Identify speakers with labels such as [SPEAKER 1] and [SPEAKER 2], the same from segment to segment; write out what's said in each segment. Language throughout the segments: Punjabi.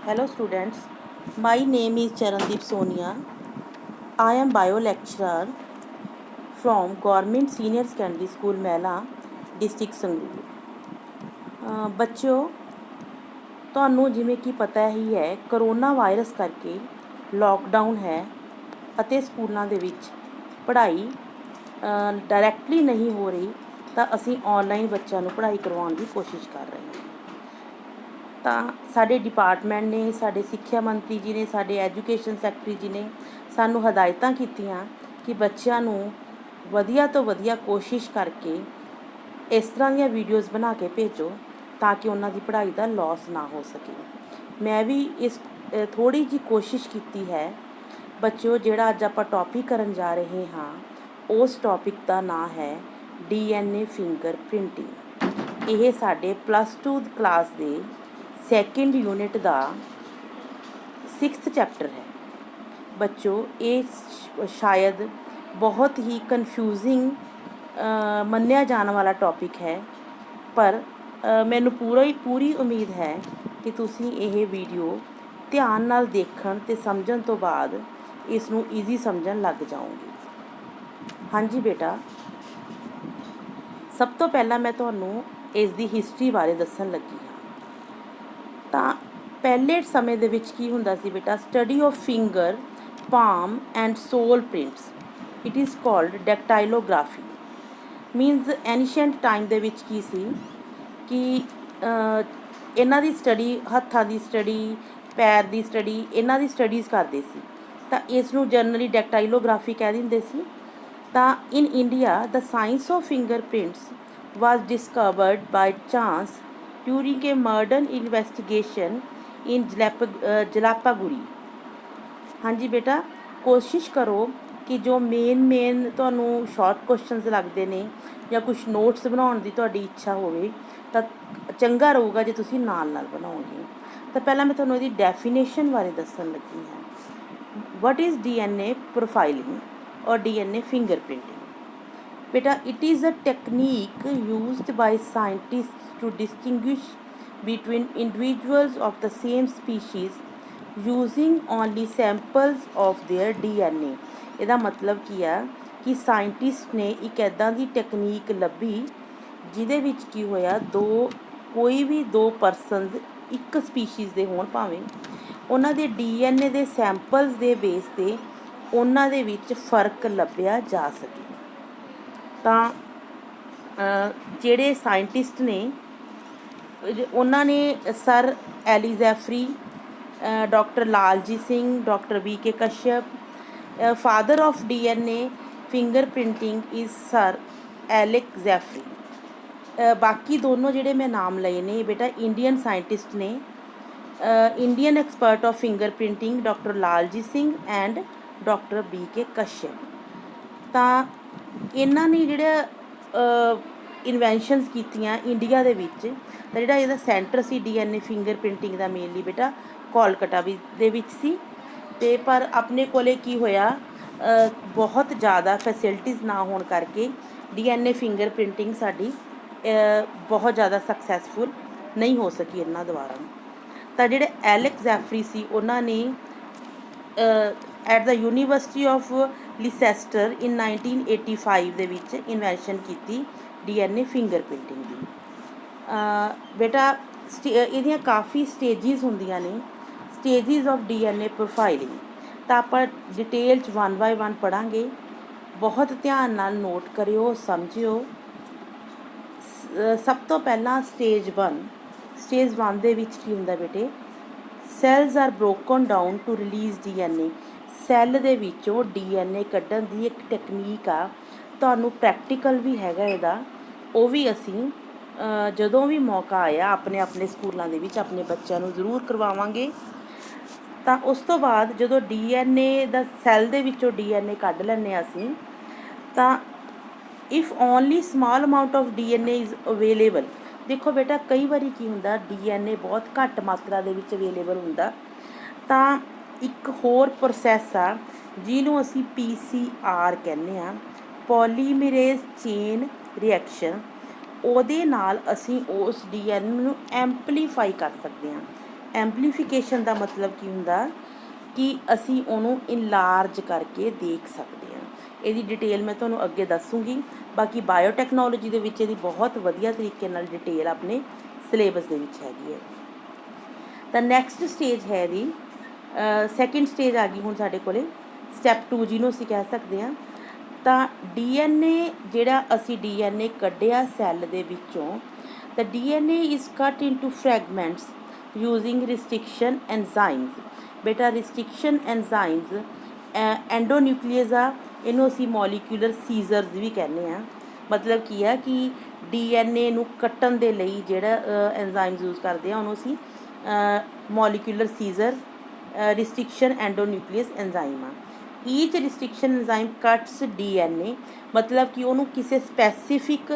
[SPEAKER 1] Hello students, my name is Charandeep Sonia. I am bio lecturer from Government Senior Secondary School Mehla, District Sangrur. ਬੱਚਿਓ, ਤੁਹਾਨੂੰ ਜਿਵੇਂ ਕਿ ਪਤਾ ਹੀ ਹੈ ਕਰੋਨਾ ਵਾਇਰਸ ਕਰਕੇ ਲੋਕਡਾਊਨ ਹੈ ਅਤੇ ਸਕੂਲਾਂ ਦੇ ਵਿੱਚ ਪੜ੍ਹਾਈ ਡਾਇਰੈਕਟਲੀ ਨਹੀਂ ਹੋ ਰਹੀ ਤਾਂ ਅਸੀਂ ਔਨਲਾਈਨ ਬੱਚਿਆਂ ਨੂੰ ਪੜ੍ਹਾਈ ਕਰਵਾਉਣ ਦੀ ਕੋਸ਼ਿਸ਼ ਕਰ ਰਹੇ ਹਾਂ। ਤਾਂ ਸਾਡੇ ਡਿਪਾਰਟਮੈਂਟ ਨੇ, ਸਾਡੇ ਸਿੱਖਿਆ ਮੰਤਰੀ ਜੀ ਨੇ, ਸਾਡੇ ਐਜੂਕੇਸ਼ਨ ਸੈਕਟਰੀ ਜੀ ਨੇ ਸਾਨੂੰ ਹਦਾਇਤਾਂ ਕੀਤੀਆਂ ਕਿ ਬੱਚਿਆਂ ਨੂੰ ਵਧੀਆ ਤੋਂ ਵਧੀਆ ਕੋਸ਼ਿਸ਼ ਕਰਕੇ ਇਸ ਤਰ੍ਹਾਂ ਦੀਆਂ ਵੀਡੀਓਜ਼ ਬਣਾ ਕੇ ਭੇਜੋ ਤਾਂ ਕਿ ਉਹਨਾਂ ਦੀ ਪੜ੍ਹਾਈ ਦਾ ਲੋਸ ਨਾ ਹੋ ਸਕੇ। ਮੈਂ ਵੀ ਇਸ ਥੋੜ੍ਹੀ ਜਿਹੀ ਕੋਸ਼ਿਸ਼ ਕੀਤੀ ਹੈ। ਬੱਚਿਓ, ਜਿਹੜਾ ਅੱਜ ਆਪਾਂ ਟੌਪਿਕ ਕਰਨ ਜਾ ਰਹੇ ਹਾਂ ਉਸ ਟੌਪਿਕ ਦਾ ਨਾਂ ਹੈ DNA ਫਿੰਗਰ ਪ੍ਰਿੰਟਿੰਗ। ਇਹ ਸਾਡੇ +2 ਕਲਾਸ ਦੇ ਸੈਕਿੰਡ ਯੂਨਿਟ ਦਾ 6th ਚੈਪਟਰ ਹੈ। ਬੱਚਿਓ, ਇਹ ਸ਼ਾਇਦ ਬਹੁਤ ਹੀ ਕਨਫਿਊਜ਼ਿੰਗ ਮੰਨਿਆ ਜਾਣ ਵਾਲਾ ਟੌਪਿਕ ਹੈ, ਪਰ ਮੈਨੂੰ ਪੂਰੀ ਉਮੀਦ ਹੈ ਕਿ ਤੁਸੀਂ ਇਹ ਵੀਡੀਓ ਧਿਆਨ ਨਾਲ ਦੇਖਣ ਅਤੇ ਸਮਝਣ ਤੋਂ ਬਾਅਦ ਇਸ ਨੂੰ ਈਜ਼ੀ ਸਮਝਣ ਲੱਗ ਜਾਓਗੇ। ਹਾਂਜੀ ਬੇਟਾ, ਸਭ ਤੋਂ ਪਹਿਲਾਂ ਮੈਂ ਤੁਹਾਨੂੰ ਇਸ ਦੀ ਹਿਸਟਰੀ ਬਾਰੇ ਦੱਸਣ ਲੱਗੀ ਹਾਂ। ਤਾਂ ਪਹਿਲੇ ਸਮੇਂ ਦੇ ਵਿੱਚ ਕੀ ਹੁੰਦਾ ਸੀ ਬੇਟਾ, study of finger, palm and sole prints, it is called dactylography. Means ancient time ਦੇ ਵਿੱਚ ਕੀ ਸੀ ਕਿ ਇਹਨਾਂ ਦੀ ਸਟੱਡੀ, ਹੱਥਾਂ ਦੀ ਸਟੱਡੀ, ਪੈਰ ਦੀ ਸਟੱਡੀ, ਇਹਨਾਂ ਦੀ ਸਟੱਡੀਜ਼ ਕਰਦੇ ਸੀ। ਤਾਂ ਇਸ ਨੂੰ ਜਨਰਲੀ ਡੈਕਟਾਈਲੋਗ੍ਰਾਫੀ ਕਹਿ ਦਿੰਦੇ ਸੀ। ਤਾਂ in India the science of finger prints was discovered by chance during a modern investigation in Jalpaiguri. ਹਾਂਜੀ ਬੇਟਾ, ਕੋਸ਼ਿਸ਼ ਕਰੋ ਕਿ ਜੋ ਮੇਨ ਤੁਹਾਨੂੰ ਸ਼ਾਰਟ ਕੁਐਸਚਨਸ ਲੱਗਦੇ ਨੇ ਜਾਂ ਕੁਛ ਨੋਟਸ ਬਣਾਉਣ ਦੀ ਤੁਹਾਡੀ ਇੱਛਾ ਹੋਵੇ ਤਾਂ ਚੰਗਾ ਰਹੂਗਾ ਜੇ ਤੁਸੀਂ ਨਾਲ ਬਣਾਓਗੇ। ਤਾਂ ਪਹਿਲਾਂ ਮੈਂ ਤੁਹਾਨੂੰ ਇਹਦੀ ਡੈਫੀਨੇਸ਼ਨ ਬਾਰੇ ਦੱਸਣ ਲੱਗੀ ਹਾਂ। ਵਟ ਇਜ਼ DNA ਪ੍ਰੋਫਾਈਲਿੰਗ ਔਰ DNA ਫਿੰਗਰ ਪ੍ਰਿੰਟਿੰਗ? ਬੇਟਾ, it is a technique used by scientist to distinguish between individuals of the same species using only samples of their DNA। ਇਹਦਾ ਮਤਲਬ ਕੀ ਆ ਕਿ ਸਾਇੰਟਿਸਟ ਨੇ ਇੱਕ ਇੱਦਾਂ ਦੀ ਟੈਕਨੀਕ ਲੱਭੀ ਜਿਹਦੇ ਵਿੱਚ ਕੀ ਹੋਇਆ, ਕੋਈ ਵੀ ਦੋ ਪਰਸਨਸ ਇੱਕ ਸਪੀਸ਼ੀਜ਼ ਦੇ ਹੋਣ ਭਾਵੇਂ, ਉਹਨਾਂ ਦੇ DNA ਦੇ ਸੈਂਪਲਸ ਦੇ ਬੇਸ 'ਤੇ ਉਹਨਾਂ ਦੇ ਵਿੱਚ ਫਰਕ ਲੱਭਿਆ ਜਾ ਸਕੇ। ਤਾਂ ਜਿਹੜੇ ਸਾਇੰਟਿਸਟ ਨੇ ਉਹਨਾਂ ਨੇ sir Alec Jeffreys, doctor Laljit Singh, doctor BK Kashyap. Father of DNA finger printing is sir Alec Jeffreys. ਬਾਕੀ ਦੋਨੋਂ ਜਿਹੜੇ ਮੈਂ ਨਾਮ ਲਏ ਨੇ ਬੇਟਾ ਇੰਡੀਅਨ ਸਾਇੰਟਿਸਟ ਨੇ। Indian expert of finger printing doctor Laljit Singh and doctor BK Kashyap. ਤਾਂ ਇਹਨਾਂ ਨੇ ਜਿਹੜਾ ਇਨਵੈਂਸ਼ਨਸ ਕੀਤੀਆਂ ਇੰਡੀਆ ਦੇ ਵਿੱਚ, ਤਾਂ ਜਿਹੜਾ ਇਹਦਾ ਸੈਂਟਰ ਸੀ DNA ਫਿੰਗਰ ਪ੍ਰਿੰਟਿੰਗ ਦਾ ਮੇਨਲੀ ਬੇਟਾ ਕੋਲਕਾਤਾ ਦੇ ਵਿੱਚ ਸੀ। ਅਤੇ ਪਰ ਆਪਣੇ ਕੋਲ ਕੀ ਹੋਇਆ, ਬਹੁਤ ਜ਼ਿਆਦਾ ਫੈਸਿਲਿਟੀਜ਼ ਨਾ ਹੋਣ ਕਰਕੇ DNA ਫਿੰਗਰ ਪ੍ਰਿੰਟਿੰਗ ਸਾਡੀ ਬਹੁਤ ਜ਼ਿਆਦਾ ਸਕਸੈਸਫੁਲ ਨਹੀਂ ਹੋ ਸਕੀ ਇਹਨਾਂ ਦੁਆਰਾ। ਤਾਂ ਜਿਹੜੇ ਐਲਿਕ ਜ਼ੈਫਰੀ ਸੀ ਉਹਨਾਂ ਨੇ ਐਟ ਦਾ ਯੂਨੀਵਰਸਿਟੀ ਆਫ ਲਿਸੈਸਟਰ ਇਨ 1985 ਦੇ ਵਿੱਚ ਇਨਵੈਂਸ਼ਨ ਕੀਤੀ DNA ਫਿੰਗਰ ਪ੍ਰਿੰਟਿੰਗ ਦੀ। ਬੇਟਾ, ਇਹਦੀਆਂ ਕਾਫੀ ਸਟੇਜਿਸ ਹੁੰਦੀਆਂ ਨੇ, ਸਟੇਜਿਸ ਆਫ DNA ਪ੍ਰੋਫਾਈਲਿੰਗ। ਤਾਂ ਆਪਾਂ ਡਿਟੇਲ 'ਚ 1 by 1 ਪੜ੍ਹਾਂਗੇ। ਬਹੁਤ ਧਿਆਨ ਨਾਲ ਨੋਟ ਕਰਿਓ, ਸਮਝਿਓ। ਸਭ ਤੋਂ ਪਹਿਲਾਂ ਸਟੇਜ 1 ਦੇ ਵਿੱਚ ਕੀ ਹੁੰਦਾ ਬੇਟੇ, cells are broken down to release DNA। Cell ਦੇ ਵਿੱਚੋਂ DNA ਕੱਢਣ ਦੀ ਇੱਕ ਟੈਕਨੀਕ ਆ, ਤੁਹਾਨੂੰ ਪ੍ਰੈਕਟੀਕਲ ਵੀ ਹੈਗਾ ਇਹਦਾ, ਉਹ ਵੀ ਅਸੀਂ ਜਦੋਂ ਵੀ ਮੌਕਾ ਆਇਆ ਆਪਣੇ ਸਕੂਲਾਂ ਦੇ ਵਿੱਚ ਆਪਣੇ ਬੱਚਿਆਂ ਨੂੰ ਜ਼ਰੂਰ ਕਰਵਾਵਾਂਗੇ। ਤਾਂ ਉਸ ਤੋਂ ਬਾਅਦ ਜਦੋਂ DNA ਦਾ ਸੈੱਲ ਦੇ ਵਿੱਚੋਂ DNA ਕੱਢ ਲੈਂਦੇ ਹਾਂ ਅਸੀਂ, ਤਾਂ if only small amount of DNA is available. ਦੇਖੋ ਬੇਟਾ, ਕਈ ਵਾਰੀ ਕੀ ਹੁੰਦਾ DNA ਬਹੁਤ ਘੱਟ ਮਾਤਰਾ ਦੇ ਵਿੱਚ ਅਵੇਲੇਬਲ ਹੁੰਦਾ, ਤਾਂ ਇੱਕ ਹੋਰ ਪ੍ਰੋਸੈਸ ਆ ਜਿਹਨੂੰ ਅਸੀਂ PCR ਕਹਿੰਦੇ ਹਾਂ, ਪੋਲੀਮਰੇਜ਼ ਚੇਨ ਰਿਐਕਸ਼ਨ। ਉਹਦੇ ਨਾਲ ਅਸੀਂ ਉਸ DNA ਨੂੰ ਐਂਪਲੀਫਾਈ ਕਰ ਸਕਦੇ ਹਾਂ। ਐਂਪਲੀਫਿਕੇਸ਼ਨ ਦਾ ਮਤਲਬ ਕੀ ਹੁੰਦਾ ਕਿ ਅਸੀਂ ਉਹਨੂੰ ਇਨਲਾਰਜ ਕਰਕੇ ਦੇਖ ਸਕਦੇ ਹਾਂ। ਇਹਦੀ ਡਿਟੇਲ ਮੈਂ ਤੁਹਾਨੂੰ ਅੱਗੇ ਦੱਸੂਗੀ। ਬਾਕੀ ਬਾਇਓਟੈਕਨੋਲੋਜੀ ਦੇ ਵਿੱਚ ਇਹਦੀ ਬਹੁਤ ਵਧੀਆ ਤਰੀਕੇ ਨਾਲ ਡਿਟੇਲ ਆਪਣੇ ਸਿਲੇਬਸ ਦੇ ਵਿੱਚ ਹੈਗੀ ਹੈ। ਤਾਂ ਨੈਕਸਟ ਸਟੇਜ ਹੈ ਇਹਦੀ ਸੈਕਿੰਡ ਸਟੇਜ ਆ ਗਈ ਹੁਣ ਸਾਡੇ ਕੋਲ ਸਟੈਪ 2 ਜਿਹਨੂੰ ਅਸੀਂ ਕਹਿ ਸਕਦੇ ਹਾਂ। ਤਾਂ DNA ਜਿਹੜਾ ਅਸੀਂ DNA ਕੱਢਿਆ ਸੈੱਲ ਦੇ ਵਿੱਚੋਂ, ਤਾਂ DNA ਇਜ਼ ਕੱਟ ਇਨਟੂ ਫਰੈਗਮੈਂਟਸ ਯੂਜ਼ਿੰਗ ਰਿਸਟ੍ਰਿਕਸ਼ਨ ਐਨਜ਼ਾਈਮਸ। ਬੇਟਾ ਰਿਸਟ੍ਰਿਕਸ਼ਨ ਐਨਜ਼ਾਈਮਸ ਐਂਡੋਨਿਊਕਲੀਅਸ ਆ, ਇਹਨੂੰ ਅਸੀਂ ਮੋਲੀਕਿਊਲਰ ਸੀਜ਼ਰਸ ਵੀ ਕਹਿੰਦੇ ਹਾਂ। ਮਤਲਬ ਕੀ ਆ ਕਿ DNA ਨੂੰ ਕੱਟਣ ਦੇ ਲਈ ਜਿਹੜਾ ਐਨਜ਼ਾਈਮਸ ਯੂਜ਼ ਕਰਦੇ ਆ ਉਹਨੂੰ ਅਸੀਂ ਮੋਲੀਕਿਊਲਰ ਸੀਜ਼ਰਸ ਰਿਸਟ੍ਰਿਕਸ਼ਨ ਐਂਡੋਨਿਊਕਲੀਅਸ ਐਨਜ਼ਾਈਮ ਆ। ਈਚ ਰਿਸਟ੍ਰਿਕਸ਼ਨ ਐਨਜ਼ਾਈਮ ਕੱਟਸ DNA, ਮਤਲਬ ਕਿ ਉਹਨੂੰ ਕਿਸੇ ਸਪੈਸੀਫਿਕ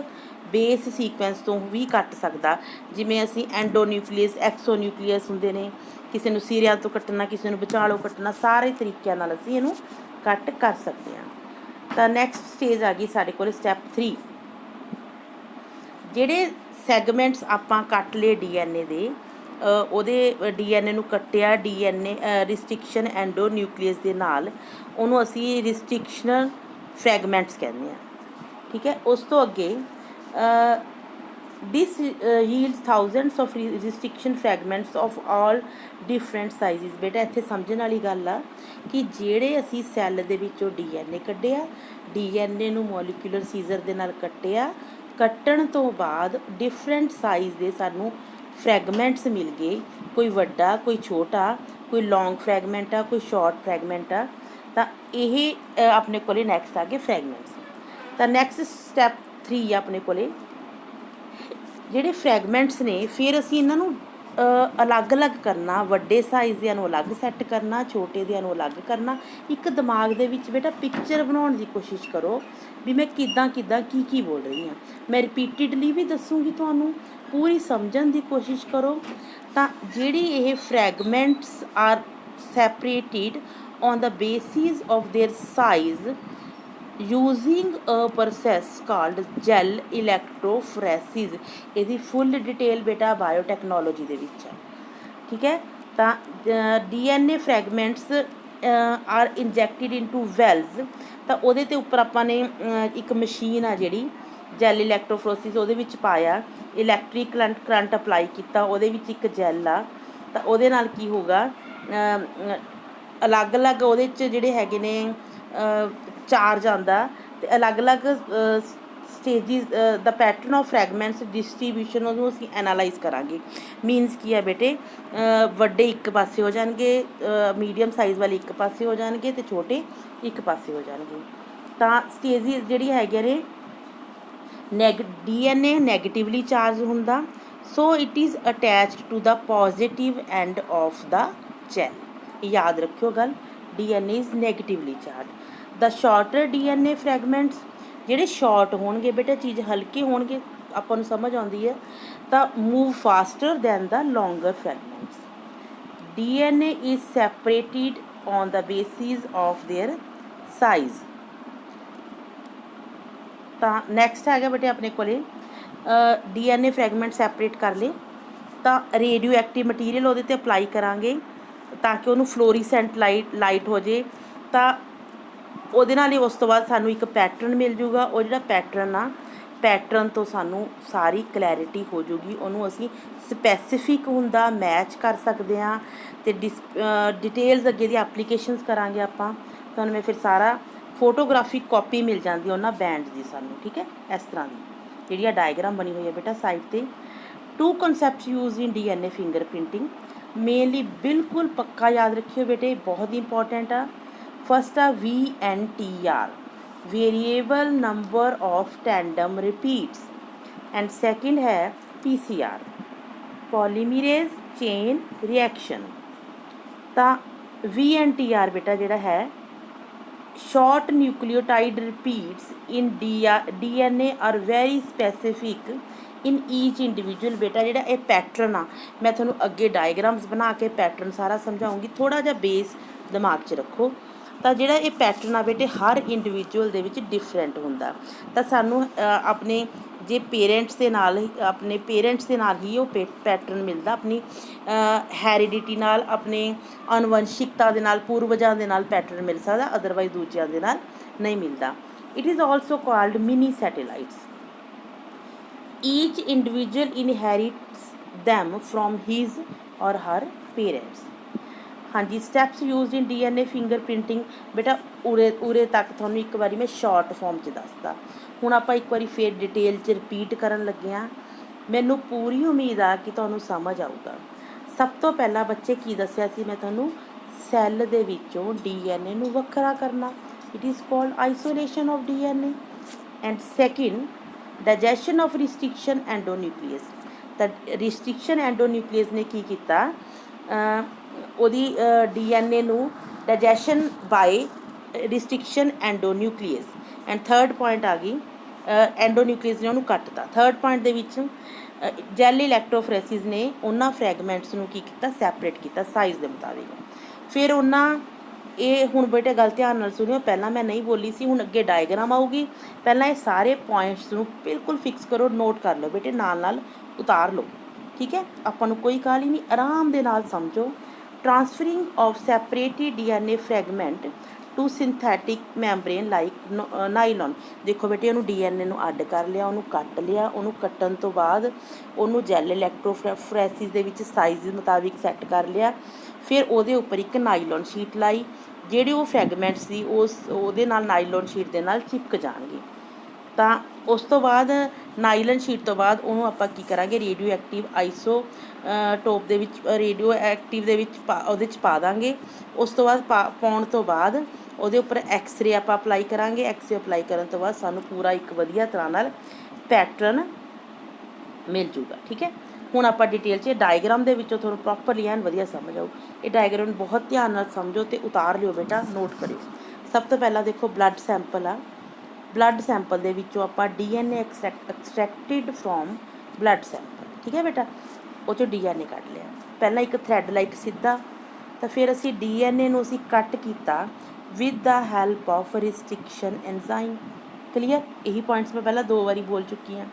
[SPEAKER 1] ਬੇਸ ਸੀਕੁਐਂਸ ਤੋਂ ਵੀ ਕੱਟ ਸਕਦਾ। ਜਿਵੇਂ ਅਸੀਂ ਐਂਡੋਨਿਊਕਲੀਅਸ, ਐਕਸੋਨਿਊਕਲੀਅਸ ਹੁੰਦੇ ਨੇ, ਕਿਸੇ ਨੂੰ ਸਿਰਿਆਂ ਤੋਂ ਕੱਟਣਾ, ਕਿਸੇ ਨੂੰ ਵਿਚਾਲੋਂ ਕੱਟਣਾ, ਸਾਰੇ ਤਰੀਕਿਆਂ ਨਾਲ ਅਸੀਂ ਇਹਨੂੰ ਕੱਟ ਕਰ ਸਕਦੇ ਹਾਂ। ਤਾਂ ਨੈਕਸਟ ਸਟੇਜ ਆ ਗਈ ਸਾਡੇ ਕੋਲ ਸਟੈਪ 3। ਜਿਹੜੇ ਸੈਗਮੈਂਟਸ ਆਪਾਂ ਕੱਟ ਲਏ DNA ਦੇ, ਉਹਦੇ DNA ਨੂੰ ਕੱਟਿਆ DNA ਰਿਸਟ੍ਰਿਕਸ਼ਨ ਐਂਡੋਨਿਊਕਲੀਅਸ ਦੇ ਨਾਲ, ਉਹਨੂੰ ਅਸੀਂ ਰਿਸਟ੍ਰਿਕਸ਼ਨਲ ਫਰੈਗਮੈਂਟਸ ਕਹਿੰਦੇ ਹਾਂ। ਠੀਕ ਹੈ। ਉਸ ਤੋਂ ਅੱਗੇ this yields thousands of restriction fragments of all different sizes। ਬੇਟਾ ਇੱਥੇ ਸਮਝਣ ਵਾਲੀ ਗੱਲ ਆ ਕਿ ਜਿਹੜੇ ਅਸੀਂ ਸੈੱਲ ਦੇ ਵਿੱਚੋਂ DNA ਕੱਢਿਆ, DNA ਨੂੰ ਮੋਲੀਕਿਊਲਰ ਸੀਜ਼ਰ ਦੇ ਨਾਲ ਕੱਟਿਆ, ਕੱਟਣ ਤੋਂ ਬਾਅਦ ਡਿਫਰੈਂਟ ਸਾਈਜ਼ ਦੇ ਸਾਨੂੰ ਫਰੈਗਮੈਂਟਸ ਮਿਲ ਗਏ। ਕੋਈ ਵੱਡਾ, ਕੋਈ ਛੋਟਾ, ਕੋਈ ਲੌਂਗ ਫਰੈਗਮੈਂਟ ਆ, ਕੋਈ ਸ਼ਾਰਟ ਫਰੈਗਮੈਂਟ ਆ। ਤਾਂ ਇਹ ਆਪਣੇ ਕੋਲ ਨੈਕਸਟ ਆ ਗਏ ਫਰੈਗਮੈਂਟਸ। ਤਾਂ ਨੈਕਸਟ ਸਟੈਪ 3 ਆਪਣੇ ਕੋਲ ਜਿਹੜੇ ਫਰੈਗਮੈਂਟਸ ਨੇ, ਫਿਰ ਅਸੀਂ ਇਹਨਾਂ ਨੂੰ ਅਲੱਗ-ਅਲੱਗ ਕਰਨਾ। ਵੱਡੇ ਸਾਈਜ਼ ਦਿਆਂ ਨੂੰ ਅਲੱਗ ਸੈੱਟ ਕਰਨਾ, ਛੋਟੇ ਦਿਆਂ ਨੂੰ ਅਲੱਗ ਕਰਨਾ। ਇੱਕ ਦਿਮਾਗ ਦੇ ਵਿੱਚ ਬੇਟਾ ਪਿਕਚਰ ਬਣਾਉਣ ਦੀ ਕੋਸ਼ਿਸ਼ ਕਰੋ ਵੀ ਮੈਂ ਕਿੱਦਾਂ ਕੀ ਬੋਲ ਰਹੀ ਹਾਂ। ਮੈਂ ਰਿਪੀਟਿਡਲੀ ਵੀ ਦੱਸੂਗੀ ਤੁਹਾਨੂੰ, ਪੂਰੀ ਸਮਝਣ ਦੀ ਕੋਸ਼ਿਸ਼ ਕਰੋ। ਤਾਂ ਜਿਹੜੀ ਇਹ fragments are separated on the basis of their size using a process called gel electrophoresis. ਇਹਦੀ ਫੁੱਲ ਡਿਟੇਲ ਬੇਟਾ ਬਾਇਓਟੈਕਨੋਲੋਜੀ ਦੇ ਵਿੱਚ ਹੈ। ਠੀਕ ਹੈ। ਤਾਂ DNA ਫਰੈਗਮੈਂਟਸ ਆਰ ਇੰਜੈਕਟਿਡ ਇਨਟੂ ਵੈਲਵਸ। ਤਾਂ ਉਹਦੇ 'ਤੇ ਉੱਪਰ ਆਪਾਂ ਨੇ ਇੱਕ ਮਸ਼ੀਨ ਆ ਜਿਹੜੀ ਜੈਲ ਇਲੈਕਟ੍ਰੋਫੋਰੈਸਿਸ, ਉਹਦੇ ਵਿੱਚ ਪਾਇਆ, ਇਲੈਕਟ੍ਰਿਕ ਕਰੰਟ ਅਪਲਾਈ ਕੀਤਾ, ਉਹਦੇ ਵਿੱਚ ਇੱਕ ਜੈਲ ਆ। ਤਾਂ ਉਹਦੇ ਨਾਲ ਕੀ ਹੋਊਗਾ, ਅਲੱਗ-ਅਲੱਗ ਉਹਦੇ 'ਚ ਜਿਹੜੇ ਹੈਗੇ ਨੇ ਚਾਰਜ ਆਉਂਦਾ, ਅਤੇ ਅਲੱਗ-ਅਲੱਗ ਸਟੇਜਿਸ ਦਾ ਪੈਟਰਨ ਆਫ ਫਰੈਗਮੈਂਟਸ ਡਿਸਟਰੀਬਿਊਸ਼ਨ, ਉਹਨੂੰ ਅਸੀਂ ਐਨਾਲਾਈਜ਼ ਕਰਾਂਗੇ। ਮੀਨਸ ਕੀ ਹੈ ਬੇਟੇ, ਵੱਡੇ ਇੱਕ ਪਾਸੇ ਹੋ ਜਾਣਗੇ, ਮੀਡੀਅਮ ਸਾਈਜ਼ ਵਾਲੇ ਇੱਕ ਪਾਸੇ ਹੋ ਜਾਣਗੇ, ਅਤੇ ਛੋਟੇ ਇੱਕ ਪਾਸੇ ਹੋ ਜਾਣਗੇ। ਤਾਂ ਸਟੇਜਿਸ ਜਿਹੜੀਆਂ ਹੈਗੀਆਂ ਨੇ, DNA ਨੈਗੇਟਿਵਲੀ ਚਾਰਜ ਹੁੰਦਾ, so it is attached to the positive end of the gel. ਯਾਦ ਰੱਖਿਓ ਗੱਲ, DNA is negatively charge. The shorter DNA fragments, ਜਿਹੜੇ ਸ਼ਾਰਟ ਹੋਣਗੇ ਬੇਟਾ, ਚੀਜ਼ ਹਲਕੇ ਹੋਣਗੇ, ਆਪਾਂ ਨੂੰ ਸਮਝ ਆਉਂਦੀ ਹੈ, ਤਾਂ move faster than the longer fragments. DNA is separated on the basis of their size. ਤਾਂ ਨੈਕਸਟ ਹੈਗਾ ਬੇਟੇ ਆਪਣੇ ਕੋਲ DNA ਫਰੈਗਮੈਂਟ ਸੈਪਰੇਟ ਕਰ ਲਏ, ਤਾਂ ਰੇਡੀਓ ਐਕਟਿਵ ਮਟੀਰੀਅਲ ਉਹਦੇ 'ਤੇ ਅਪਲਾਈ ਕਰਾਂਗੇ ਤਾਂ ਕਿ ਉਹਨੂੰ ਫਲੋਰੀਸੈਂਟ ਲਾਈਟ ਹੋ ਜੇ। ਤਾਂ ਉਹਦੇ ਨਾਲ ਹੀ ਉਸ ਤੋਂ ਬਾਅਦ ਸਾਨੂੰ ਇੱਕ ਪੈਟਰਨ ਮਿਲ ਜੂਗਾ। ਉਹ ਜਿਹੜਾ ਪੈਟਰਨ ਆ, ਪੈਟਰਨ ਤੋਂ ਸਾਨੂੰ ਸਾਰੀ ਕਲੈਰਿਟੀ ਹੋ ਜੂਗੀ। ਉਹਨੂੰ ਅਸੀਂ ਸਪੈਸੀਫਿਕ ਹੁੰਦਾ ਮੈਚ ਕਰ ਸਕਦੇ ਹਾਂ, ਅਤੇ ਡਿਟੇਲਸ ਅੱਗੇ ਦੀ ਐਪਲੀਕੇਸ਼ਨਸ ਕਰਾਂਗੇ ਆਪਾਂ। ਤੁਹਾਨੂੰ ਮੈਂ ਫਿਰ ਸਾਰਾ ਫੋਟੋਗ੍ਰਾਫਿਕ ਕਾਪੀ ਮਿਲ ਜਾਂਦੀ ਉਹਨਾਂ ਬੈਂਡਸ ਦੀ ਸਾਨੂੰ। ਠੀਕ ਹੈ। ਇਸ ਤਰ੍ਹਾਂ ਦੀ ਜਿਹੜੀ ਆ ਡਾਇਗਰਾਮ ਬਣੀ ਹੋਈ ਹੈ ਬੇਟਾ ਸਾਈਡ 'ਤੇ। 2 ਕਨਸੈਪਟਸ ਯੂਜ਼ ਇਨ DNA ਫਿੰਗਰ ਪ੍ਰਿੰਟਿੰਗ ਮੇਨਲੀ। ਬਿਲਕੁਲ ਪੱਕਾ ਯਾਦ ਰੱਖਿਓ ਬੇਟੇ, ਬਹੁਤ ਇੰਪੋਰਟੈਂਟ ਆ। ਫਸਟ ਆ VNTR, variable number of tandem repeats, and second ਹੈ PCR, ਪੋਲੀਮੀਰੇਜ਼ ਚੇਨ ਰਿਐਕਸ਼ਨ। ਤਾਂ VNTR ਬੇਟਾ ਜਿਹੜਾ ਹੈ, short nucleotide repeats in DNA are very specific in each individual. ਬੇਟਾ ਜਿਹੜਾ ਇਹ ਪੈਟਰਨ ਆ, ਮੈਂ ਤੁਹਾਨੂੰ ਅੱਗੇ ਡਾਇਗਰਾਮਸ ਬਣਾ ਕੇ ਪੈਟਰਨ ਸਾਰਾ ਸਮਝਾਉਂਗੀ, ਥੋੜ੍ਹਾ ਜਿਹਾ ਬੇਸ ਦਿਮਾਗ 'ਚ ਰੱਖੋ। ਤਾਂ ਜਿਹੜਾ ਇਹ ਪੈਟਰਨ ਆ ਬੇਟੇ, ਹਰ ਇੰਡੀਵਿਜੂਅਲ ਦੇ ਵਿੱਚ ਡਿਫਰੈਂਟ ਹੁੰਦਾ। ਤਾਂ ਸਾਨੂੰ ਆਪਣੇ ਜੇ ਪੇਰੈਂਟਸ ਦੇ ਨਾਲ ਆਪਣੇ ਪੇਰੈਂਟਸ ਦੇ ਨਾਲ ਹੀ ਉਹ ਪੈਟਰਨ ਮਿਲਦਾ, ਆਪਣੀ ਹੈਰੀਡਿਟੀ ਨਾਲ, ਆਪਣੇ ਅਨੁਵੰਸ਼ਿਕਤਾ ਦੇ ਨਾਲ, ਪੂਰਵਜਾਂ ਦੇ ਨਾਲ ਪੈਟਰਨ ਮਿਲ ਸਕਦਾ, ਅਦਰਵਾਈਜ਼ ਦੂਜਿਆਂ ਦੇ ਨਾਲ ਨਹੀਂ ਮਿਲਦਾ। It is also called mini satellites. Each individual inherits them from his or her parents। ਹਾਂਜੀ, steps used in DNA finger printing. ਬੇਟਾ ਉਰੇ ਤੱਕ ਤੁਹਾਨੂੰ ਇੱਕ ਵਾਰੀ ਮੈਂ ਸ਼ਾਰਟ ਫੋਰਮ 'ਚ ਦੱਸਦਾ। ਹੁਣ ਆਪਾਂ ਇੱਕ ਵਾਰੀ ਫੇਰ ਡਿਟੇਲ 'ਚ ਰਿਪੀਟ ਕਰਨ ਲੱਗੇ ਹਾਂ। ਮੈਨੂੰ ਪੂਰੀ ਉਮੀਦ ਆ ਕਿ ਤੁਹਾਨੂੰ ਸਮਝ ਆਊਗਾ। ਸਭ ਤੋਂ ਪਹਿਲਾਂ ਬੱਚੇ ਕੀ ਦੱਸਿਆ ਸੀ ਮੈਂ ਤੁਹਾਨੂੰ? ਸੈੱਲ ਦੇ ਵਿੱਚੋਂ DNA ਨੂੰ ਵੱਖਰਾ ਕਰਨਾ। It is called isolation of DNA। And second, digestion of restriction endonuclease. ਤਾਂ ਰਿਸਟ੍ਰਿਕਸ਼ਨ ਐਂਡੋਨਿਊਕਲੀਅਸ ਨੇ ਕੀ ਕੀਤਾ? ਉਹਦੀ DNA ਨੂੰ digestion by restriction endonuclease. And third point ਆ ਗਈ, ਐਂਡੋਨਿਊਕਲੀਅਸ ਨੇ ਉਹਨੂੰ ਕੱਟਤਾ। ਥਰਡ ਪੁਆਇੰਟ ਦੇ ਵਿੱਚ ਜੈਲ ਇਲੈਕਟ੍ਰੋਫੋਰੇਸਿਸ ਨੇ ਉਹਨਾਂ ਫਰੈਗਮੈਂਟਸ ਨੂੰ ਕੀ ਕੀਤਾ? ਸੈਪਰੇਟ ਕੀਤਾ ਸਾਈਜ਼ ਦੇ ਮੁਤਾਬਿਕ। ਫਿਰ ਉਹਨਾਂ ਇਹ ਹੁਣ ਬੇਟੇ ਗੱਲ ਧਿਆਨ ਨਾਲ ਸੁਣਿਓ, ਪਹਿਲਾਂ ਮੈਂ ਨਹੀਂ ਬੋਲੀ ਸੀ, ਹੁਣ ਅੱਗੇ ਡਾਇਗਰਾਮ ਆਊਗੀ। ਪਹਿਲਾਂ ਇਹ ਸਾਰੇ ਪੁਆਇੰਟਸ ਨੂੰ ਬਿਲਕੁਲ ਫਿਕਸ ਕਰੋ, ਨੋਟ ਕਰ ਲਓ ਬੇਟੇ, ਨਾਲ ਨਾਲ ਉਤਾਰ ਲਓ, ਠੀਕ ਹੈ? ਆਪਾਂ ਨੂੰ ਕੋਈ ਕਾਹਲੀ ਨਹੀਂ, ਆਰਾਮ ਦੇ ਨਾਲ ਸਮਝੋ। Transferring of separated DNA fragment to synthetic membrane like nylon. ਦੇਖੋ ਬੇਟੇ, ਉਹਨੂੰ DNA ਨੂੰ ਅੱਡ ਕਰ ਲਿਆ, ਉਹਨੂੰ ਕੱਟ ਲਿਆ। ਉਹਨੂੰ ਕੱਟਣ ਤੋਂ ਬਾਅਦ ਉਹਨੂੰ ਜੈਲ ਇਲੈਕਟ੍ਰੋਫੋਰੇਸਿਸ ਦੇ ਵਿੱਚ ਸਾਈਜ਼ ਦੇ ਮੁਤਾਬਿਕ ਸੈੱਟ ਕਰ ਲਿਆ। ਫਿਰ ਉਹਦੇ ਉੱਪਰ ਇੱਕ ਨਾਈਲਨ ਸ਼ੀਟ ਲਾਈ। ਜਿਹੜੇ ਉਹ ਫਰੈਗਮੈਂਟ ਸੀ ਉਹਦੇ ਨਾਲ ਨਾਈਲਨ ਸ਼ੀਟ ਦੇ ਨਾਲ ਚਿਪਕ ਜਾਣਗੇ। ਤਾਂ ਉਸ ਤੋਂ ਬਾਅਦ ਨਾਈਲਨ ਸ਼ੀਟ ਤੋਂ ਬਾਅਦ ਉਹਨੂੰ ਆਪਾਂ ਕੀ ਕਰਾਂਗੇ? ਰੇਡੀਓ ਐਕਟਿਵ ਆਈਸੋ ਟੋਪ ਦੇ ਵਿੱਚ, ਰੇਡੀਓ ਐਕਟਿਵ ਦੇ ਵਿੱਚ ਉਹਦੇ 'ਚ ਪਾ ਦਾਂਗੇ। ਉਸ ਤੋਂ ਬਾਅਦ ਪਾਉਣ ਤੋਂ ਬਾਅਦ ਉਹਦੇ ਉੱਪਰ ਐਕਸਰੇ ਆਪਾਂ ਅਪਲਾਈ ਕਰਾਂਗੇ। ਐਕਸਰੇ ਅਪਲਾਈ ਕਰਨ ਤੋਂ ਬਾਅਦ ਸਾਨੂੰ ਪੂਰਾ ਇੱਕ ਵਧੀਆ ਤਰ੍ਹਾਂ ਨਾਲ ਪੈਟਰਨ ਮਿਲ ਜੂਗਾ, ਠੀਕ ਹੈ? ਹੁਣ ਆਪਾਂ ਡਿਟੇਲ 'ਚ ਡਾਇਗਰਾਮ ਦੇ ਵਿੱਚੋਂ ਤੁਹਾਨੂੰ ਪ੍ਰੋਪਰਲੀ ਐਨ ਵਧੀਆ ਸਮਝ ਆਊ। ਇਹ ਡਾਇਗਰਾਮ ਬਹੁਤ ਧਿਆਨ ਨਾਲ ਸਮਝੋ ਅਤੇ ਉਤਾਰ ਲਿਓ ਬੇਟਾ, ਨੋਟ ਕਰਿਓ। ਸਭ ਤੋਂ ਪਹਿਲਾਂ ਦੇਖੋ, ਬਲੱਡ ਸੈਂਪਲ ਆ। ਬਲੱਡ ਸੈਂਪਲ ਦੇ ਵਿੱਚੋਂ ਆਪਾਂ DNA ਐਕਸਟਰੈਕਟਿਡ ਫਰੋਮ ਬਲੱਡ ਸੈਂਪਲ, ਠੀਕ ਹੈ ਬੇਟਾ? ਉਹ 'ਚੋਂ DNA ਕੱਢ ਲਿਆ। ਪਹਿਲਾਂ ਇੱਕ ਥਰੈਡ ਲਾਈਕ ਸਿੱਧਾ, ਤਾਂ ਫਿਰ ਅਸੀਂ DNA ਨੂੰ ਅਸੀਂ ਕੱਟ ਕੀਤਾ with the help of restriction enzyme. Clear? ਇਹੀ ਪੁਆਇੰਟਸ ਮੈਂ ਪਹਿਲਾਂ 2 ਵਾਰੀ ਬੋਲ ਚੁੱਕੀ ਹਾਂ।